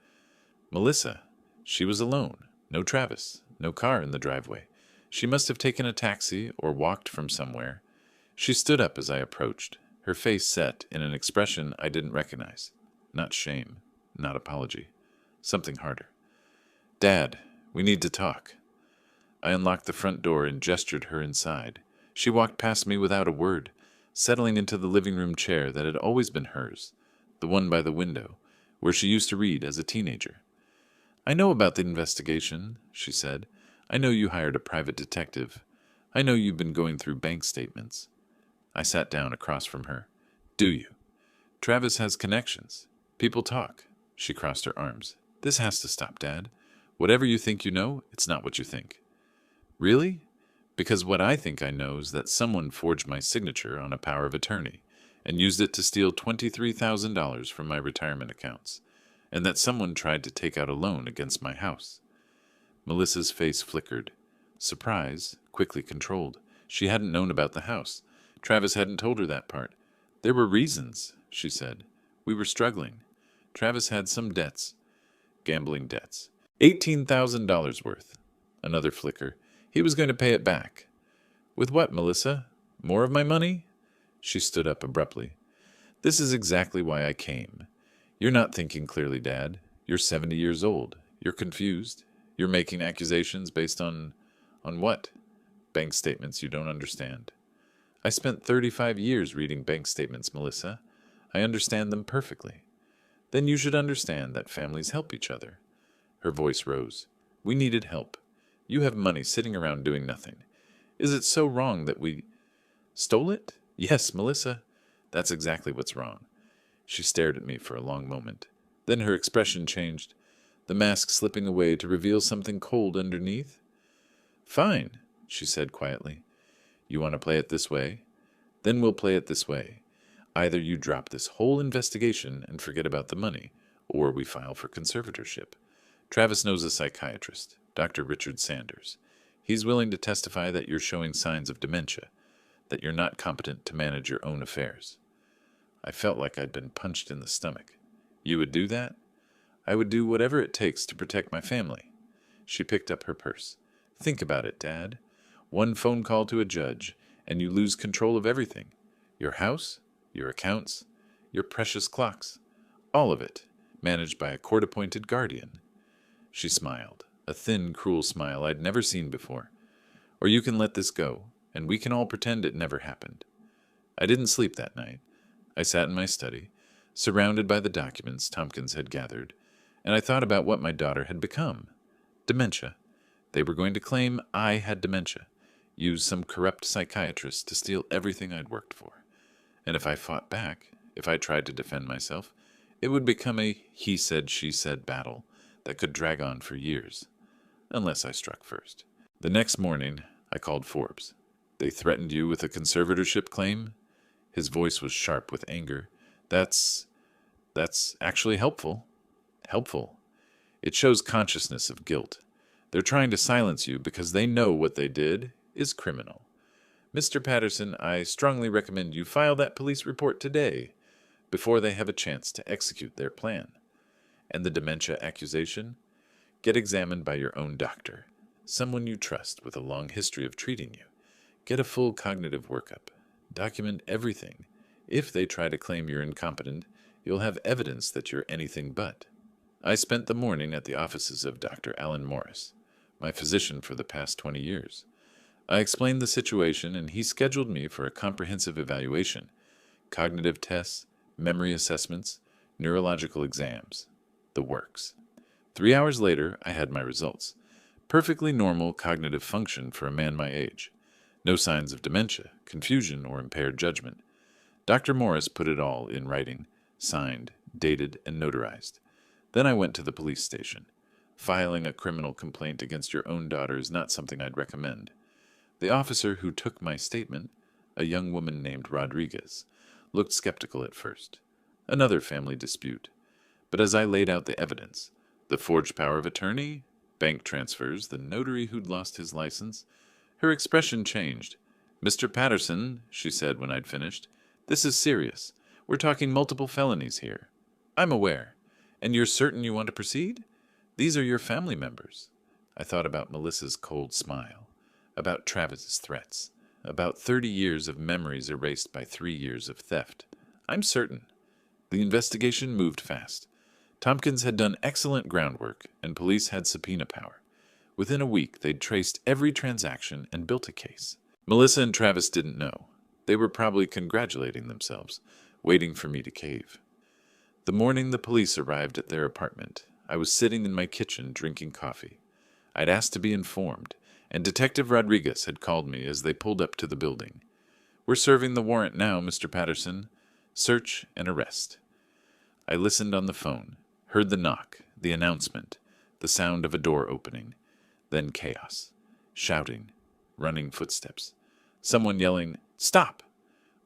Melissa. She was alone. No Travis. No car in the driveway. She must have taken a taxi or walked from somewhere. She stood up as I approached, her face set in an expression I didn't recognize. Not shame, not apology. Something harder. "Dad, we need to talk." I unlocked the front door and gestured her inside. She walked past me without a word, settling into the living room chair that had always been hers, the one by the window, where she used to read as a teenager. "I know about the investigation," she said. "I know you hired a private detective. I know you've been going through bank statements." I sat down across from her. "Do you?" "Travis has connections. People talk." She crossed her arms. "This has to stop, Dad. Whatever you think you know, it's not what you think." "Really?" "Because what I think I know is that someone forged my signature on a power of attorney and used it to steal $23,000 from my retirement accounts, and that someone tried to take out a loan against my house." Melissa's face flickered. Surprise, quickly controlled. She hadn't known about the house. Travis hadn't told her that part. "There were reasons," she said. "We were struggling. Travis had some debts. Gambling debts. $18,000 worth." Another flicker. "He was going to pay it back." "With what, Melissa? More of my money?" She stood up abruptly. "This is exactly why I came. You're not thinking clearly, Dad. You're 70 years old. You're confused. You're making accusations based on what? Bank statements you don't understand. I spent 35 years reading bank statements, Melissa. I understand them perfectly. Then you should understand that families help each other." Her voice rose. "We needed help. You have money sitting around doing nothing. Is it so wrong that we stole it? Yes, Melissa. That's exactly what's wrong." She stared at me for a long moment. Then her expression changed, the mask slipping away to reveal something cold underneath. "Fine," she said quietly. "You want to play it this way? Then we'll play it this way. Either you drop this whole investigation and forget about the money, or we file for conservatorship. Travis knows a psychiatrist, Dr. Richard Sanders. He's willing to testify that you're showing signs of dementia, that you're not competent to manage your own affairs. I felt like I'd been punched in the stomach. You would do that? I would do whatever it takes to protect my family. She picked up her purse. Think about it, Dad. One phone call to a judge, and you lose control of everything. Your house, your accounts, your precious clocks. All of it, managed by a court-appointed guardian. She smiled, a thin, cruel smile I'd never seen before. Or you can let this go, and we can all pretend it never happened. I didn't sleep that night. I sat in my study, surrounded by the documents Tompkins had gathered, and I thought about what my daughter had become. Dementia. They were going to claim I had dementia, use some corrupt psychiatrist to steal everything I'd worked for. And if I fought back, if I tried to defend myself, it would become a he said, she said battle that could drag on for years, unless I struck first. The next morning, I called Forbes. They threatened you with a conservatorship claim? His voice was sharp with anger. That's actually helpful. Helpful. It shows consciousness of guilt. They're trying to silence you because they know what they did is criminal. Mr. Patterson, I strongly recommend you file that police report today, before they have a chance to execute their plan. And the dementia accusation? Get examined by your own doctor, someone you trust with a long history of treating you. Get a full cognitive workup. Document everything. If they try to claim you're incompetent, you'll have evidence that you're anything but. I spent the morning at the offices of Dr. Alan Morris, my physician for the past 20 years. I explained the situation, and he scheduled me for a comprehensive evaluation, cognitive tests, memory assessments, neurological exams, the works. 3 hours later, I had my results. Perfectly normal cognitive function for a man my age. No signs of dementia, confusion, or impaired judgment. Dr. Morris put it all in writing, signed, dated, and notarized. Then I went to the police station. Filing a criminal complaint against your own daughter is not something I'd recommend. The officer who took my statement, a young woman named Rodriguez, looked skeptical at first. Another family dispute. But as I laid out the evidence, the forged power of attorney, bank transfers, the notary who'd lost his license, her expression changed. Mr. Patterson, she said when I'd finished, this is serious. We're talking multiple felonies here. I'm aware. And you're certain you want to proceed? These are your family members. I thought about Melissa's cold smile, about Travis's threats, about 30 years of memories erased by 3 years of theft. I'm certain. The investigation moved fast. Tompkins had done excellent groundwork, and police had subpoena power. Within a week, they'd traced every transaction and built a case. Melissa and Travis didn't know. They were probably congratulating themselves, waiting for me to cave. The morning the police arrived at their apartment, I was sitting in my kitchen drinking coffee. I'd asked to be informed, and Detective Rodriguez had called me as they pulled up to the building. We're serving the warrant now, Mr. Patterson. Search and arrest. I listened on the phone, heard the knock, the announcement, the sound of a door opening. Then chaos. Shouting, running footsteps. Someone yelling, "Stop!"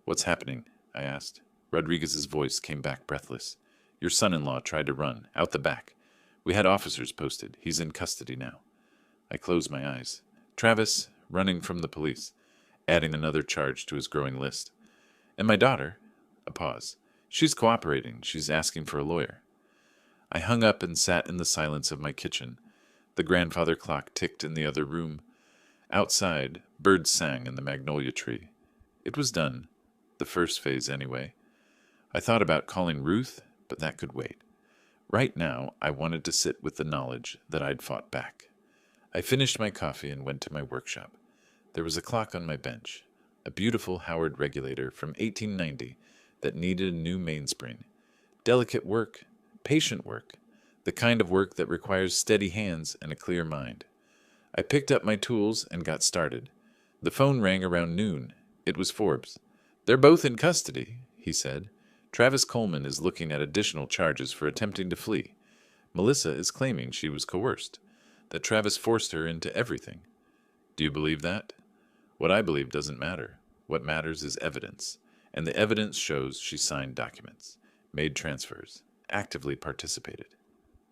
"What's happening?" I asked. Rodriguez's voice came back breathless. "Your son-in-law tried to run, out the back. We had officers posted. He's in custody now." I closed my eyes. Travis, running from the police, adding another charge to his growing list. And my daughter, a pause. She's cooperating. She's asking for a lawyer. I hung up and sat in the silence of my kitchen. The grandfather clock ticked in the other room. Outside, birds sang in the magnolia tree. It was done. The first phase, anyway. I thought about calling Ruth, but that could wait. Right now, I wanted to sit with the knowledge that I'd fought back. I finished my coffee and went to my workshop. There was a clock on my bench, a beautiful Howard regulator from 1890 that needed a new mainspring. Delicate work, patient work, the kind of work that requires steady hands and a clear mind. I picked up my tools and got started. The phone rang around noon. It was Forbes. "They're both in custody," he said. "Travis Coleman is looking at additional charges for attempting to flee. Melissa is claiming she was coerced, that Travis forced her into everything. Do you believe that? What I believe doesn't matter. What matters is evidence, and the evidence shows she signed documents, made transfers, actively participated.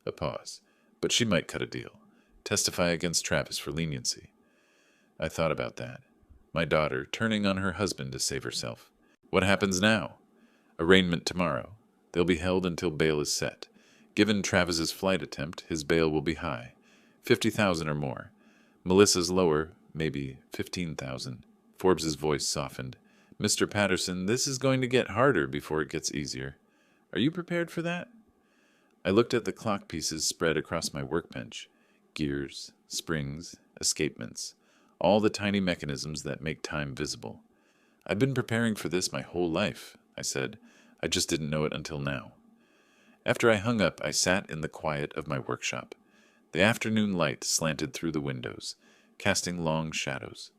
A pause. But she might cut a deal. Testify against Travis for leniency. I thought about that. My daughter turning on her husband to save herself. What happens now? Arraignment tomorrow. They'll be held until bail is set. Given Travis's flight attempt, his bail will be high. 50,000 or more. Melissa's lower, maybe 15,000. Forbes's voice softened. Mr. Patterson, this is going to get harder before it gets easier. Are you prepared for that? I looked at the clock pieces spread across my workbench. Gears, springs, escapements. All the tiny mechanisms that make time visible. I've been preparing for this my whole life, I said. I just didn't know it until now. After I hung up, I sat in the quiet of my workshop. The afternoon light slanted through the windows, casting long shadows.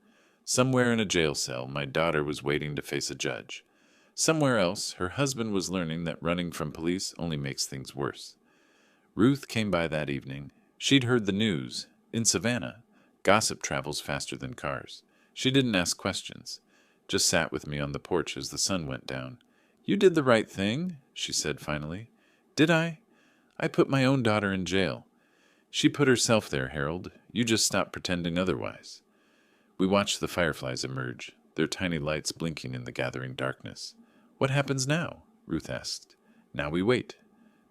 Somewhere in a jail cell, my daughter was waiting to face a judge. Somewhere else, her husband was learning that running from police only makes things worse. Ruth came by that evening. She'd heard the news. In Savannah, gossip travels faster than cars. She didn't ask questions, just sat with me on the porch as the sun went down. You did the right thing, she said finally. Did I? I put my own daughter in jail. She put herself there, Harold. You just stop pretending otherwise. We watched the fireflies emerge, their tiny lights blinking in the gathering darkness. What happens now? Ruth asked. Now we wait.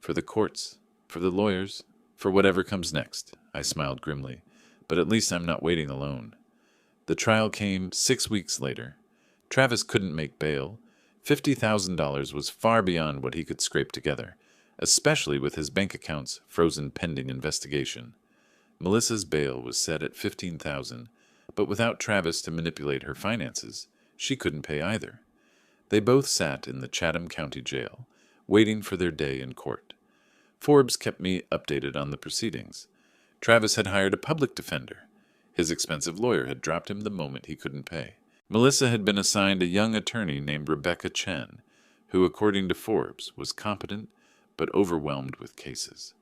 For the courts, for the lawyers, for whatever comes next. I smiled grimly. But at least I'm not waiting alone. The trial came 6 weeks later. Travis couldn't make bail. $50,000 was far beyond what he could scrape together, especially with his bank accounts frozen pending investigation. Melissa's bail was set at $15,000, but without Travis to manipulate her finances, she couldn't pay either. They both sat in the Chatham County Jail, waiting for their day in court. Forbes kept me updated on the proceedings. Travis had hired a public defender. His expensive lawyer had dropped him the moment he couldn't pay. Melissa had been assigned a young attorney named Rebecca Chen, who, according to Forbes, was competent but overwhelmed with cases.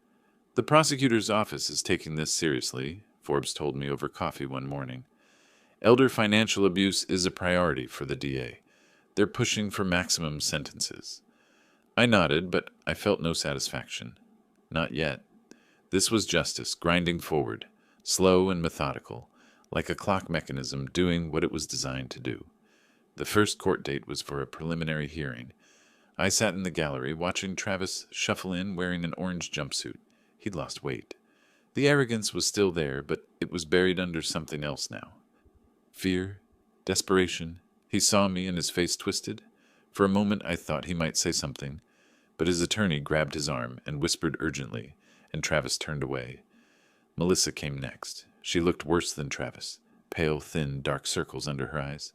The prosecutor's office is taking this seriously, Forbes told me over coffee one morning. Elder financial abuse is a priority for the DA. They're pushing for maximum sentences. I nodded, but I felt no satisfaction. Not yet. This was justice, grinding forward, slow and methodical, like a clock mechanism doing what it was designed to do. The first court date was for a preliminary hearing. I sat in the gallery, watching Travis shuffle in wearing an orange jumpsuit. He'd lost weight. The arrogance was still there, but it was buried under something else now. Fear, desperation. He saw me and his face twisted. For a moment I thought he might say something, but his attorney grabbed his arm and whispered urgently, and Travis turned away. Melissa came next. She looked worse than Travis, pale, thin, dark circles under her eyes.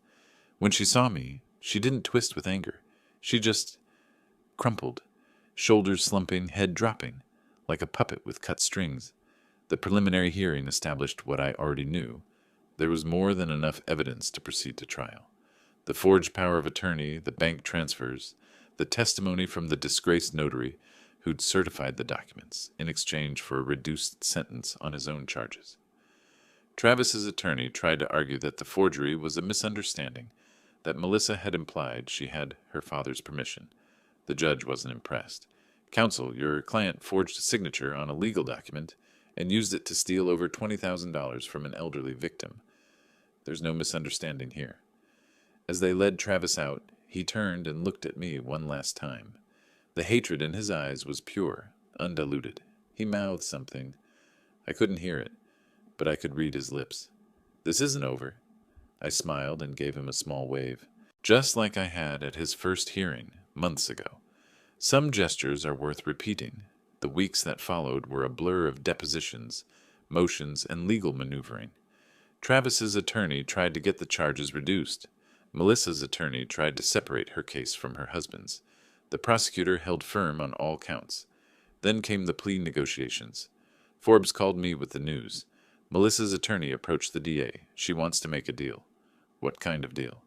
When she saw me, she didn't twist with anger. She just crumpled, shoulders slumping, head dropping, like a puppet with cut strings. The preliminary hearing established what I already knew. There was more than enough evidence to proceed to trial. The forged power of attorney, the bank transfers, the testimony from the disgraced notary who'd certified the documents in exchange for a reduced sentence on his own charges. Travis's attorney tried to argue that the forgery was a misunderstanding, that Melissa had implied she had her father's permission. The judge wasn't impressed. Counsel, your client forged a signature on a legal document and used it to steal over $20,000 from an elderly victim. There's no misunderstanding here. As they led Travis out, he turned and looked at me one last time. The hatred in his eyes was pure, undiluted. He mouthed something. I couldn't hear it, but I could read his lips. This isn't over. I smiled and gave him a small wave, just like I had at his first hearing, months ago. Some gestures are worth repeating. The weeks that followed were a blur of depositions, motions, and legal maneuvering. Travis's attorney tried to get the charges reduced. Melissa's attorney tried to separate her case from her husband's. The prosecutor held firm on all counts. Then came the plea negotiations. Forbes called me with the news. Melissa's attorney approached the DA. She wants to make a deal. What kind of deal?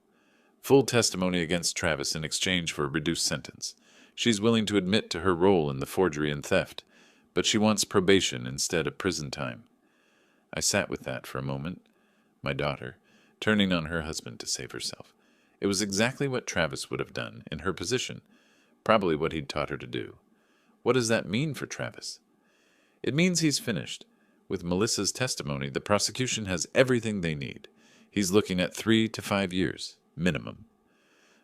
Full testimony against Travis in exchange for a reduced sentence. She's willing to admit to her role in the forgery and theft, but she wants probation instead of prison time. I sat with that for a moment. My daughter, turning on her husband to save herself. It was exactly what Travis would have done in her position, probably what he'd taught her to do. What does that mean for Travis? It means he's finished. With Melissa's testimony, the prosecution has everything they need. He's looking at 3 to 5 years, minimum.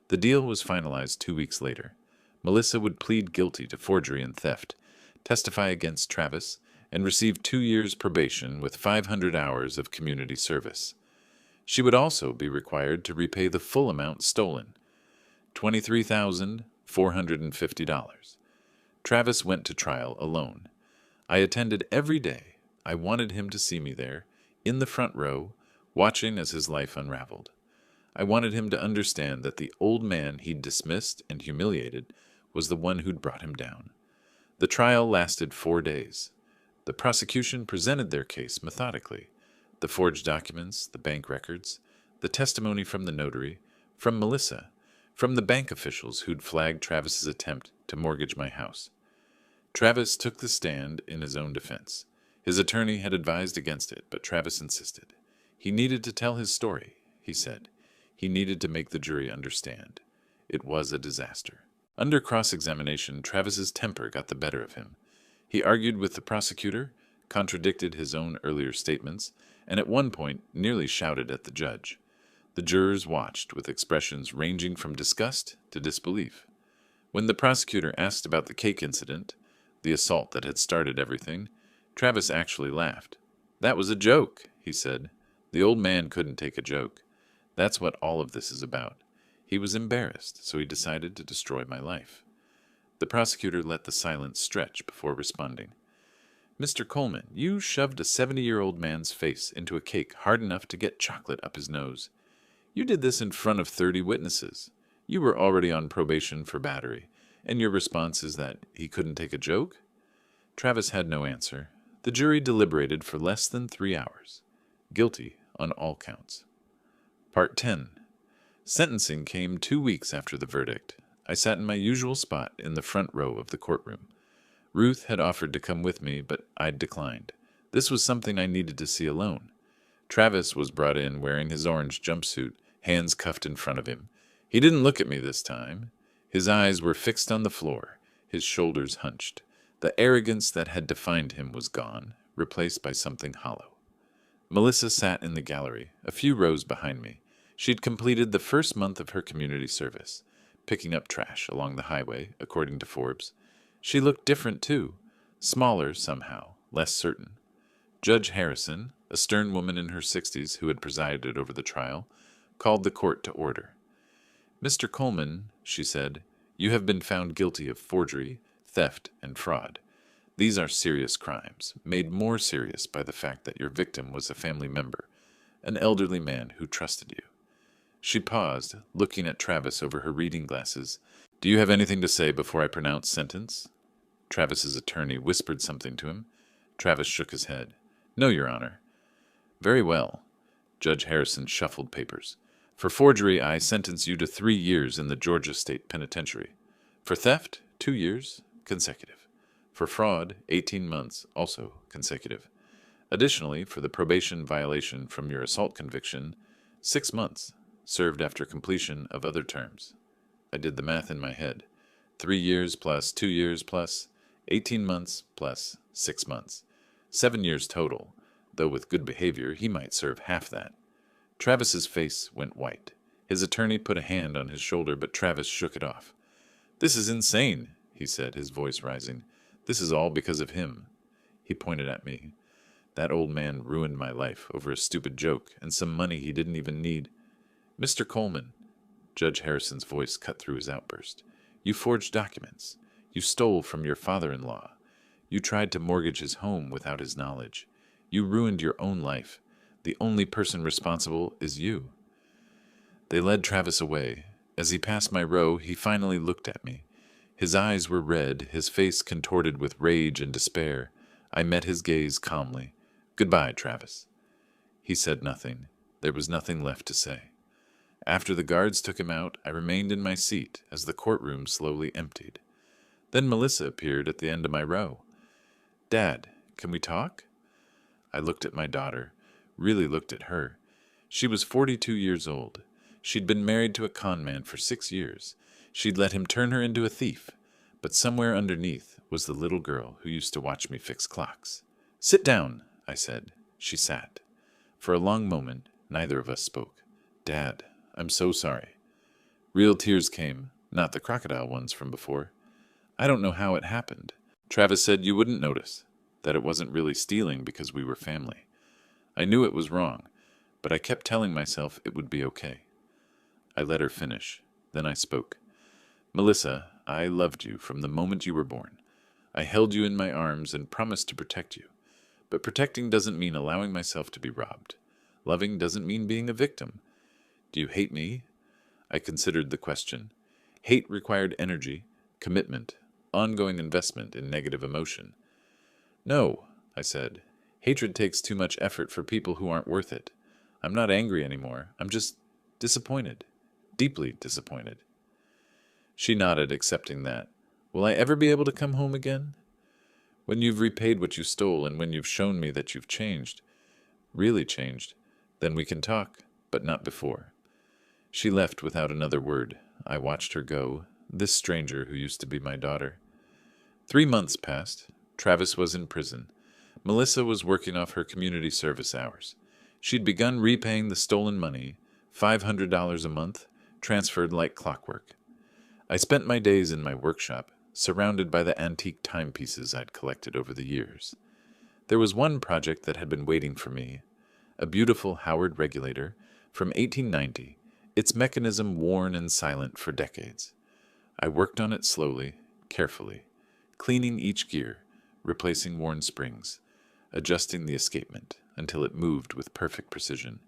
The deal was finalized 2 weeks later. Melissa would plead guilty to forgery and theft, testify against Travis, and receive 2 years probation with 500 hours of community service. She would also be required to repay the full amount stolen, $23,450. Travis went to trial alone. I attended every day. I wanted him to see me there, in the front row, watching as his life unraveled. I wanted him to understand that the old man he'd dismissed and humiliated was the one who'd brought him down. The trial lasted 4 days. The prosecution presented their case methodically. The forged documents, the bank records, the testimony from the notary, from Melissa, from the bank officials who'd flagged Travis's attempt to mortgage my house. Travis took the stand in his own defense. His attorney had advised against it, but Travis insisted. He needed to tell his story, he said. He needed to make the jury understand. It was a disaster. Under cross-examination, Travis's temper got the better of him. He argued with the prosecutor, contradicted his own earlier statements, and at one point nearly shouted at the judge. The jurors watched with expressions ranging from disgust to disbelief. When the prosecutor asked about the cake incident, the assault that had started everything, Travis actually laughed. "That was a joke," he said. The old man couldn't take a joke. That's what all of this is about. He was embarrassed, so he decided to destroy my life. The prosecutor let the silence stretch before responding. "Mr. Coleman, you shoved a 70-year-old man's face into a cake hard enough to get chocolate up his nose. You did this in front of 30 witnesses. You were already on probation for battery, and your response is that he couldn't take a joke?" Travis had no answer. The jury deliberated for less than 3 hours. Guilty on all counts. Part 10. Sentencing came 2 weeks after the verdict. I sat in my usual spot in the front row of the courtroom. Ruth had offered to come with me, but I'd declined. This was something I needed to see alone. Travis was brought in wearing his orange jumpsuit, hands cuffed in front of him. He didn't look at me this time. His eyes were fixed on the floor, his shoulders hunched. The arrogance that had defined him was gone, replaced by something hollow. Melissa sat in the gallery, a few rows behind me. She'd completed the first month of her community service, picking up trash along the highway, according to Forbes. She looked different, too, smaller somehow, less certain. Judge Harrison, a stern woman in her 60s who had presided over the trial, called the court to order. "Mr. Coleman," she said, "you have been found guilty of forgery, theft, and fraud. These are serious crimes, made more serious by the fact that your victim was a family member, an elderly man who trusted you." She paused, looking at Travis over her reading glasses. "Do you have anything to say before I pronounce sentence?" Travis's attorney whispered something to him. Travis shook his head. "No, Your Honor." "Very well." Judge Harrison shuffled papers. "For forgery, I sentence you to 3 years in the Georgia State Penitentiary. For theft, 2 years, consecutive. For fraud, 18 months, also consecutive. Additionally, for the probation violation from your assault conviction, 6 months, served after completion of other terms." I did the math in my head. 3 years plus 2 years plus 18 months plus 6 months. 7 years total, though with good behavior he might serve half that. Travis's face went white. His attorney put a hand on his shoulder, but Travis shook it off. "This is insane," he said, his voice rising. "This is all because of him." He pointed at me. "That old man ruined my life over a stupid joke and some money he didn't even need." "Mr. Coleman," Judge Harrison's voice cut through his outburst, "you forged documents. You stole from your father-in-law. You tried to mortgage his home without his knowledge. You ruined your own life. The only person responsible is you." They led Travis away. As he passed my row, he finally looked at me. His eyes were red, his face contorted with rage and despair. I met his gaze calmly. "Goodbye, Travis." He said nothing. There was nothing left to say. After the guards took him out, I remained in my seat as the courtroom slowly emptied. Then Melissa appeared at the end of my row. "Dad, can we talk?" I looked at my daughter, really looked at her. She was 42 years old. She'd been married to a con man for 6 years. She'd let him turn her into a thief. But somewhere underneath, was the little girl who used to watch me fix clocks. "Sit down," I said. She sat. For a long moment, neither of us spoke. "Dad, I'm so sorry." Real tears came, not the crocodile ones from before. "I don't know how it happened. Travis said you wouldn't notice, that it wasn't really stealing because we were family. I knew it was wrong, but I kept telling myself it would be okay." I let her finish. Then I spoke. "Melissa, I loved you from the moment you were born. I held you in my arms and promised to protect you. But protecting doesn't mean allowing myself to be robbed. Loving doesn't mean being a victim. Do you hate me?" I considered the question. Hate required energy, commitment, ongoing investment in negative emotion. "No," I said. "Hatred takes too much effort for people who aren't worth it. I'm not angry anymore. I'm just disappointed. Deeply disappointed." She nodded, accepting that. "Will I ever be able to come home again?" "When you've repaid what you stole and when you've shown me that you've changed, really changed, then we can talk, but not before." She left without another word. I watched her go, this stranger who used to be my daughter. 3 months passed. Travis was in prison. Melissa was working off her community service hours. She'd begun repaying the stolen money, $500 a month, transferred like clockwork. I spent my days in my workshop, surrounded by the antique timepieces I'd collected over the years. There was one project that had been waiting for me, a beautiful Howard regulator from 1890, its mechanism worn and silent for decades. I worked on it slowly, carefully, cleaning each gear, replacing worn springs, adjusting the escapement until it moved with perfect precision.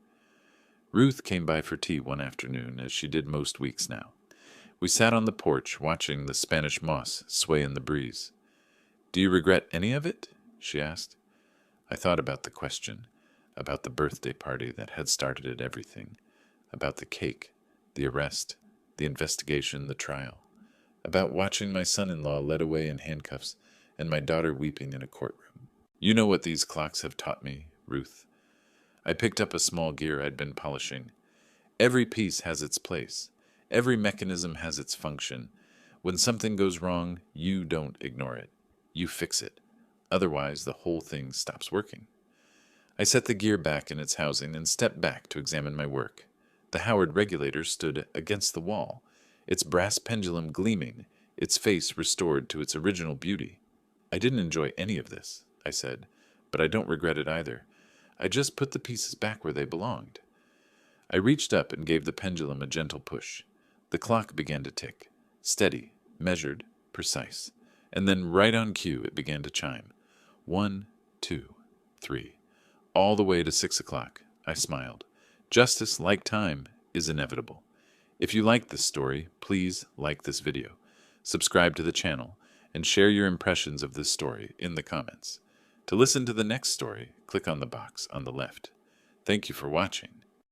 Ruth came by for tea one afternoon, as she did most weeks now. We sat on the porch watching the Spanish moss sway in the breeze. "Do you regret any of it?" she asked. I thought about the question, about the birthday party that had started everything, about the cake, the arrest, the investigation, the trial, about watching my son-in-law led away in handcuffs and my daughter weeping in a courtroom. "You know what these clocks have taught me, Ruth." I picked up a small gear I'd been polishing. "Every piece has its place. Every mechanism has its function. When something goes wrong, you don't ignore it. You fix it. Otherwise, the whole thing stops working." I set the gear back in its housing and stepped back to examine my work. The Howard regulator stood against the wall, its brass pendulum gleaming, its face restored to its original beauty. "I didn't enjoy any of this," I said, "but I don't regret it either. I just put the pieces back where they belonged." I reached up and gave the pendulum a gentle push. The clock began to tick, steady, measured, precise, and then right on cue it began to chime. 1, 2, 3, all the way to 6 o'clock. I smiled. Justice, like time, is inevitable. If you like this story, please like this video, subscribe to the channel, and share your impressions of this story in the comments. To listen to the next story, click on the box on the left. Thank you for watching,